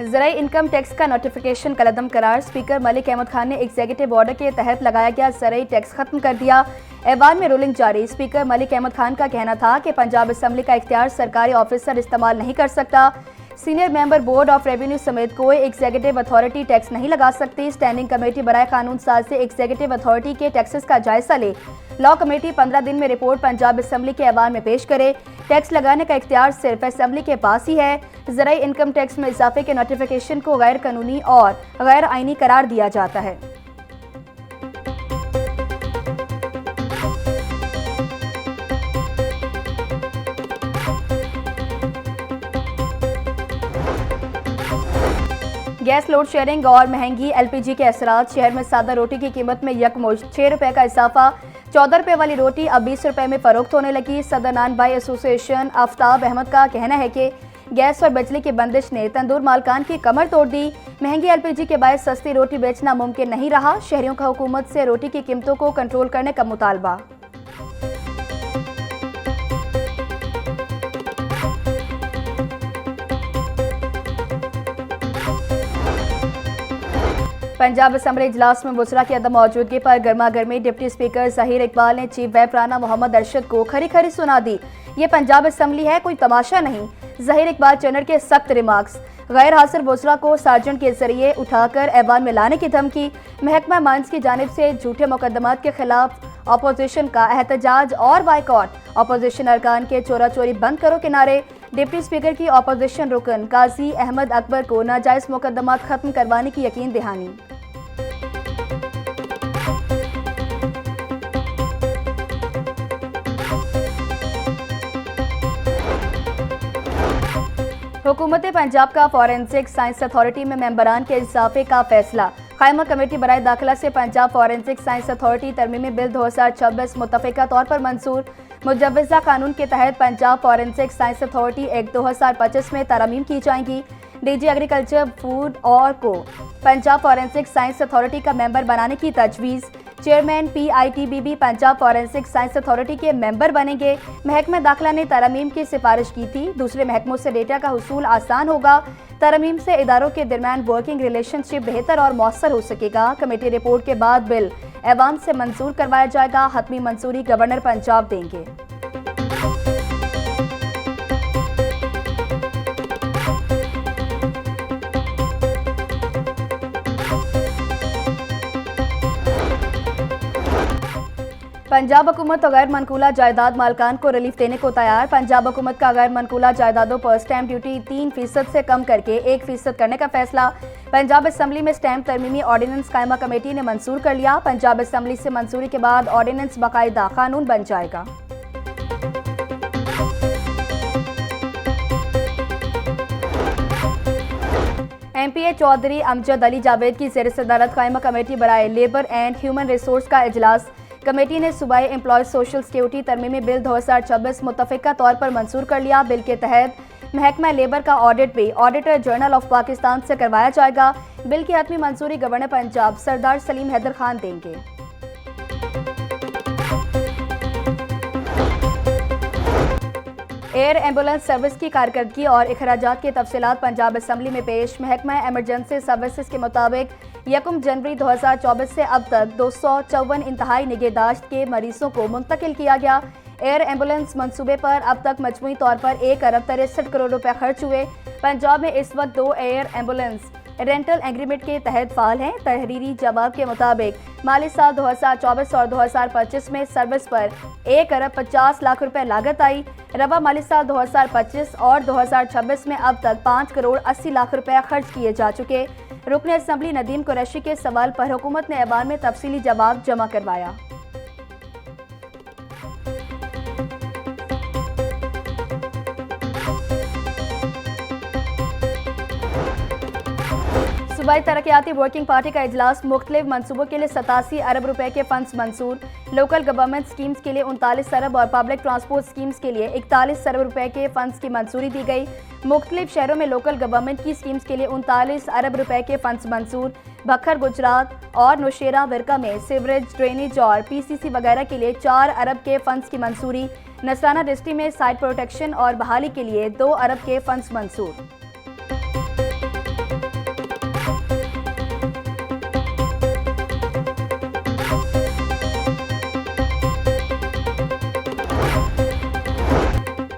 ज़राई income tax का notification कलअदम करार। Speaker Malik Ahmad Khan ने एग्जीक्यूटिव ऑर्डर के तहत लगाया गया ज़राई टैक्स खत्म कर दिया। ऐवान में रूलिंग जारी। स्पीकर मलिक अहमद खान का कहना था कि पंजाब असम्बली का इख्तियार सरकारी ऑफिसर इस्तेमाल नहीं कर सकता। Senior member board of revenue समेत कोई एग्जीक्यूटिव अथॉरिटी टैक्स नहीं लगा सकती। स्टैंडिंग कमेटी बराए कानून साज से एग्जीक्यूटिव अथॉरिटी के टैक्सेस का जायजा ले। लॉ कमेटी 15 दिन में रिपोर्ट पंजाब असम्बली के ऐवान में पेश करे। टैक्स लगाने का इख्तियार सिर्फ असम्बली के पास ही है। ज़राई इनकम टैक्स में इजाफे के नोटिफिकेशन को गैर कानूनी और गैर आईनी करार दिया जाता है। गैस लोड शेयरिंग और महंगी एलपीजी के असरात। शहर में सादा रोटी की कीमत में यकमुश्त 6 रुपये का इजाफा। 14 रुपये वाली रोटी अब 20 रुपये में फरोख्त होने लगी। सदर नान भाई एसोसिएशन आफ्ताब अहमद का कहना है कि गैस और बिजली की बंदिश ने तंदूर मालकान की कमर तोड़ दी। महंगी एलपीजी के बायस सस्ती रोटी बेचना मुमकिन नहीं रहा। शहरियों का हुकूमत से रोटी की कीमतों को कंट्रोल करने का मुतालबा। पंजाब असम्बली इजलास में वज़रा की अदम मौजूदगी पर गर्मा गर्मी। डिप्टी स्पीकर ज़हीर इकबाल ने चीफ व्हिप राना मोहम्मद अरशद को खरी खरी सुना दी। ये पंजाब असम्बली है, कोई तमाशा नहीं। ज़हीर इकबाल चैनल के सख्त रिमार्क्स। गैर हाजिर वज़रा को सार्जेंट के जरिए उठाकर ऐवान में लाने की धमकी। महकमा माइंस की जानिब से झूठे मुकदमात के खिलाफ अपोजिशन का एहतजाज और बाइकॉट। अपोजिशन अरकान के चोरा चोरी बंद करो के नारे। डिप्टी स्पीकर की अपोजिशन रुकन काजी अहमद अकबर को नाजायज मुकदमात खत्म करवाने की यकीन दहानी। हुकूमत पंजाब का फॉरेंसिक साइंस अथॉरिटी में मेंबरान के इजाफे का फैसला। कायमा कमेटी बराए दाखिला से पंजाब फॉरेंसिक साइंस अथॉरिटी तरमीमी बिल 2026 मुतफ़िका तौर पर मंजूर। मुजव्वज़ा कानून के तहत Punjab Forensic Science Authority Act 2025 में तरमीम की जाएंगी। डीजी एग्रीकल्चर फूड और को पंजाब फॉरेंसिक साइंस अथॉरिटी का मेंबर बनाने की तजवीज़। Chairman PITBB Punjab Forensic Science authority के मेंबर बनेंगे। महकमा दाखिला ने तरमीम की सिफारिश की थी। दूसरे महकमों से डेटा का हुसूल आसान होगा। तरमीम से इदारों के दरमियान वर्किंग रिलेशनशिप बेहतर और मौसर हो सकेगा। कमेटी रिपोर्ट के बाद बिल ऐवान से मंजूर करवाया जाएगा। हतमी मंजूरी गवर्नर पंजाब देंगे। पंजाब हुकूमत और गैर मनकूला जायदाद मालकान को रिलीफ देने को तैयार। पंजाब हुकूमत का गैर मनकूला जायदादों पर स्टैंप ड्यूटी 3% से कम करके 1% करने का फैसला। पंजाब असम्बली में स्टैंप तरमीमी ऑर्डिनेंस कायमा कमेटी ने मंजूर कर लिया। पंजाब असम्बली से मंजूरी के बाद ऑर्डिनेंस बाकायदा कानून बन जाएगा। MPA चौधरी अमजद अली जावेद की ज़ेर सदारत कायमा कमेटी बराए लेबर एंड ह्यूमन रिसोर्स का इजलास। कमेटी ने सूबाई एम्प्लॉय सोशल सिक्योरिटी तरमीमी बिल 2026 मुतफ़िका तौर पर मंजूर कर लिया। बिल के तहत महकमा लेबर का ऑडिट भी ऑडिटर जनरल ऑफ पाकिस्तान से करवाया जाएगा। बिल की हतमी मंजूरी गवर्नर पंजाब सरदार सलीम हैदर खान देंगे। एयर एम्बुलेंस सर्विस की कारकर्दगी और अखराजात की तफसीलात पंजाब असम्बली में पेश। महकमा एमरजेंसी सर्विसेज के मुताबिक 1 जनवरी 2024 से अब तक 254 इंतहाई निगहदाश्त के मरीजों को मुंतकिल किया गया। एयर एम्बुलेंस मंसूबे पर अब तक मजमूई तौर पर 1 अरब 63 करोड़ रुपए खर्च हुए। पंजाब में इस वक्त 2 एयर एम्बुलेंस रेंटल एग्रीमेंट के तहत फाल हैं। तहरीरी जवाब के मुताबिक माली साल 2024 और 2025 में सर्विस पर 1 अरब 50 लाख रुपए लागत आई। रवा माली साल 2025 और 2026 में अब तक 5 करोड़ 80 लाख रुपए खर्च किए जा चुके। रुकन असम्बली नदीम कुरैशी के सवाल पर हुकूमत ने ऐवान में तफसीली जवाब जमा करवाया। सूबाई तरक्याती वर्किंग पार्टी का इजलास। मुख्तलिफ मनसूबों के लिए 87 अरब रुपए के फंड्स मंजूर। लोकल गवर्नमेंट स्कीम्स के लिए 39 अरब और पब्लिक ट्रांसपोर्ट स्कीम्स के लिए 41 अरब रुपए के फंड्स की मंजूरी दी गई। मुख्तलिफ शहरों में लोकल गवर्नमेंट की स्कीम्स के लिए 39 अरब रुपए के फंड्स मंजूर। भक्खर गुजरात और नौशेरा विरका में सीवरेज, ड्रेनेज और PCC वगैरह के लिए 4 अरब के फंड्स की मंजूरी। नसराना डिस्ट्रिक्ट में साइट प्रोटेक्शन और बहाली के लिए 2 अरब के फंड्स मंजूर।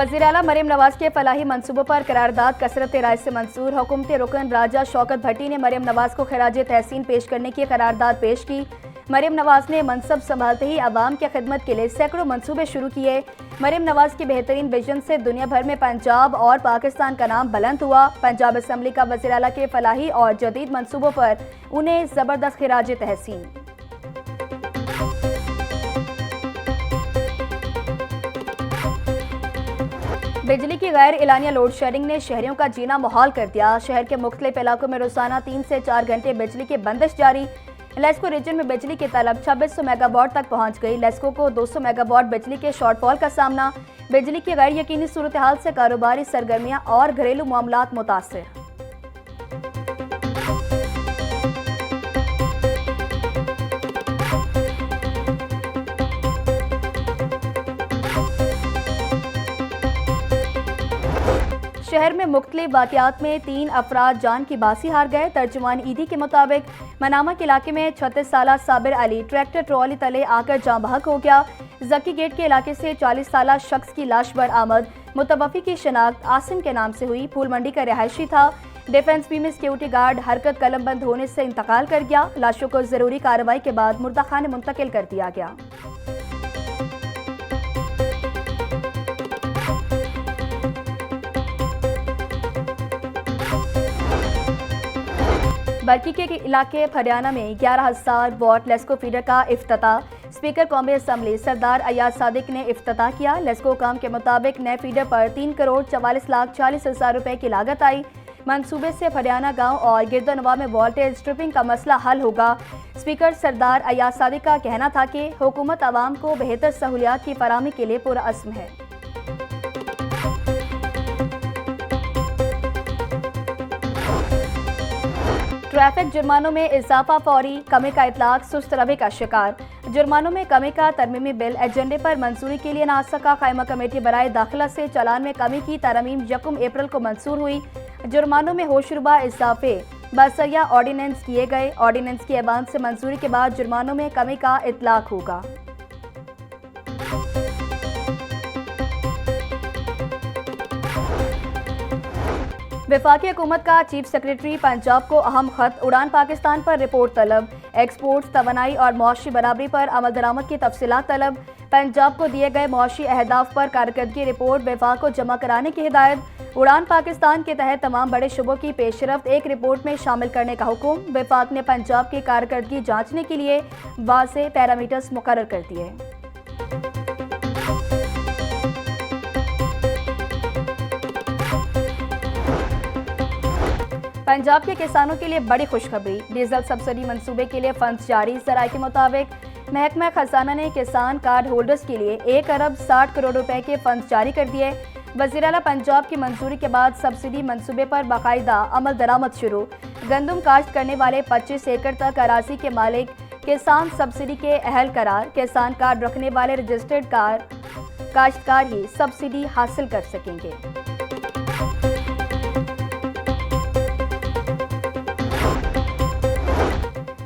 वज़ीर आला मरीम नवाज के फलाही मंसूबों पर करारदाद कसरत राय से मंसूर। हुकूमती रुकन राजा शौकत भट्टी ने मरीम नवाज को खराज तहसीन पेश करने की करारदाद पेश की। मरीम नवाज ने मनसब संभालते ही आवाम की खिदमत के लिए सैकड़ों मंसूबे शुरू किए। मरीम नवाज की बेहतरीन विजन से दुनिया भर में पंजाब और पाकिस्तान का नाम बुलंद हुआ। पंजाब असम्बली का वज़ीर आला के फलाही और जदीद मंसूबों पर उन्हें ज़बरदस्त खराज तहसीन। बिजली की गैर एलानिया लोड शेडिंग ने शहरियों का जीना मुहाल कर दिया। शहर के मुख्तलिफ इलाकों में रोजाना 3 से 4 घंटे बिजली की बंदिश जारी। लेस्को रीजन में बिजली की तलब 2600 मेगावाट तक पहुंच गई। लेस्को को 200 मेगावाट बिजली के शॉर्टफॉल का सामना। बिजली की गैर यकीनी सूरत हाल से कारोबारी सरगर्मियां और घरेलू मामलात मुतासिर। शहर में मुख्तलिफ वाक़यात में 3 अफराद जान की बासी हार गए। तर्जुमान ईदी के मुताबिक मनामा के इलाके में 36 साला साबिर अली ट्रैक्टर ट्रॉली तले आकर जाँ बहक हो गया। जकी गेट के इलाके से 40 साला शख्स की लाश बरामद। मुतवफ़ी की शनाख्त आसिम के नाम से हुई। फूल मंडी का रिहायशी था। डिफेंस बी में सिक्योरिटी गार्ड हरकत कलम बंद होने से इंतकाल कर गया। लाशों को ज़रूरी कार्रवाई के बाद मुर्दा खाने मुंतकिल कर दिया गया। बरकी के इलाके हरियाणा में 11,000 वॉट लेस्को फीडर का इफ्तिताह। स्पीकर कौमी असम्बली सरदार अयाज सादिक ने इफ्तिताह किया। लेस्को काम के मुताबिक नए फीडर पर 3,44,40,000 रुपए की लागत आई। मंसूबे से हरियाणा गांव और गिरदोनवा में वोल्टेज स्ट्रिपिंग का मसला हल होगा। स्पीकर सरदार अयाज सादिक का कहना था कि हुकूमत आवाम को बेहतर सहूलियात की फराहमी के लिए पुरअज़्म है। ट्रैफिक जुर्मानों में इजाफा फौरी कमी का इतलाक सुस्त रवि का शिकार। जुर्मानों में कमी का तरमीमी बिल एजेंडे पर मंजूरी के लिए ना सका। कायमा कमेटी बराए दाखिला से चालान में कमी की तरमीम 1 अप्रैल को मंजूर हुई। जुर्मानों में होशरुबा इजाफे बसरिया ऑर्डिनेंस किए गए। ऑर्डिनेंस की ऐवान से मंजूरी के बाद जुर्मानों में कमी का इतलाक होगा। वफाकी हुकूमत का चीफ सेक्रेटरी पंजाब को अहम खत। उड़ान पाकिस्तान पर रिपोर्ट तलब। एक्सपोर्ट्स, तवानाई और मुआशी बराबरी पर अमल दरामद की तफसीलात तलब। पंजाब को दिए गए मुआशी अहदाफ पर कारकर्दगी रिपोर्ट वफाक को जमा कराने की हिदायत। उड़ान पाकिस्तान के तहत तमाम बड़े शुबों की पेशरफ्त एक रिपोर्ट में शामिल करने का हुक्म। वफाक ने पंजाब की कारकर्दगी जांचने के लिए वाज़ेह पैरामीटर्स मुकर्रर कर दिए। पंजाब के किसानों के लिए बड़ी खुशखबरी। डीजल सब्सिडी मंसूबे के लिए फंड्स जारी। ज़राए के मुताबिक महकमा खजाना ने किसान कार्ड होल्डर्स के लिए 1 अरब 60 करोड़ रुपए के फंड्स जारी कर दिए। वज़ीर आला पंजाब की मंजूरी के बाद सब्सिडी मंसूबे पर बाकायदा अमल दरामद शुरू। गंदम काश्त करने वाले 25 एकड़ तक अराजी के मालिक किसान सब्सिडी के अहल करार। किसान कार्ड रखने वाले रजिस्टर्ड काश्तकार ही सब्सिडी हासिल कर सकेंगे।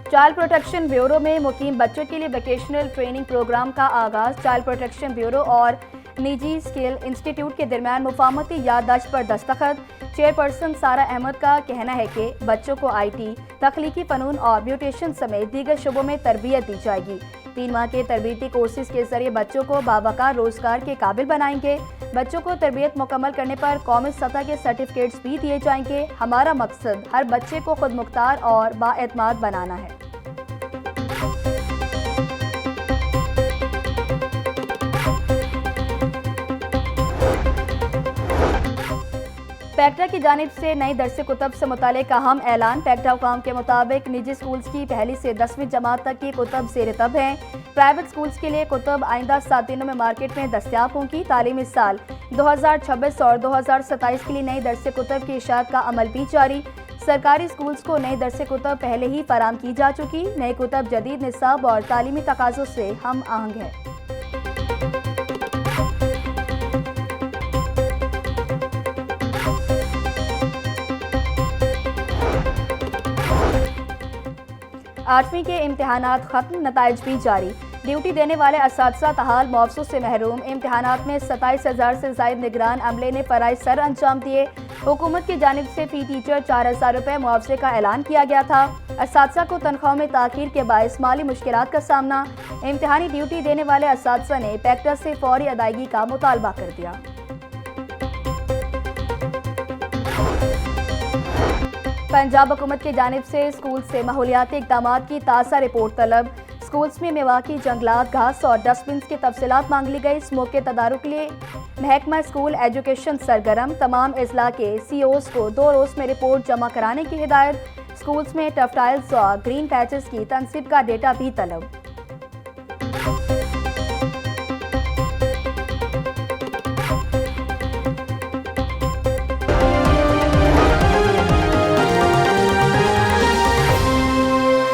चाइल्ड प्रोटेक्शन ब्यूरो में मुकीम बच्चों के लिए वोकेशनल ट्रेनिंग प्रोग्राम का आगाज। चाइल्ड प्रोटेक्शन ब्यूरो और निजी स्किल इंस्टीट्यूट के दरमियान मुफाहमती याददाश्त पर दस्तखत। चेयरपर्सन सारा अहमद का कहना है कि बच्चों को IT, तख्लीकी फ़नून और ब्यूटिशियन समेत दीगर शोबों में तरबियत दी जाएगी। 3 माह के तरबियती कोर्सेज के जरिए बच्चों को बावकार रोजगार के काबिल बनाएंगे। बच्चों को तरबियत मुकम्मल करने पर कौमी सतह के सर्टिफिकेट्स भी दिए जाएंगे। हमारा मकसद हर बच्चे को खुद मुख्तार और बाएतमाद बनाना है। पैक्टा की जानिब से नई दरस कुतब से मुतालिक अहम ऐलान। पैक्टा हुकाम के मुताबिक निजी स्कूल्स की पहली से 10वीं जमात तक की कुतब ज़ेर-ए-तब हैं। प्राइवेट स्कूल्स के लिए कुतब आइंदा 7 दिनों में मार्केट में दस्तयाब होंगी। तालीमी साल 2026 और 2027 के लिए नई दरस कुतब की इशाअत का अमल भी जारी। सरकारी स्कूल्स को नई दरस कुतब पहले ही फराम की जा चुकी। नई कुतब जदीद निसाब और तालीमी तकाज़ों से हम आहंग है। आठवीं के इम्तिहानात खत्म, नताइज भी जारी। ड्यूटी देने वाले असातिज़ा तहाल मुआवजों से महरूम। इम्तहानात में 27,000 से ज़ायद निगरान अमले ने फ़राइज़ सर अंजाम दिए। हुकूमत की जानिब से फ़ी टीचर 4,000 रुपये मुआवजे का ऐलान किया गया था। असातिज़ा को तनख्वाह में ताख़ीर के बायस माली मुश्किलात का सामना। इम्तहानी ड्यूटी देने वाले असातिज़ा ने पैक्टा से फौरी अदायगी का मुतालबा कर दिया। पंजाब हुकूमत की जानिब से स्कूल से माहौलियाती इक़दामात की ताज़ा रिपोर्ट तलब। स्कूल्स में मेवाकी जंगलात, घास और डस्टबिन की तफसीलात मांग ली गई। स्मोक के तदारुक के लिए महकमा स्कूल एजुकेशन सरगर्म। तमाम अजला के CEOs को 2 रोज़ में रिपोर्ट जमा कराने की हिदायत। स्कूल्स में टफटाइल्स और ग्रीन पैचेस की तनसीब का डेटा भी तलब।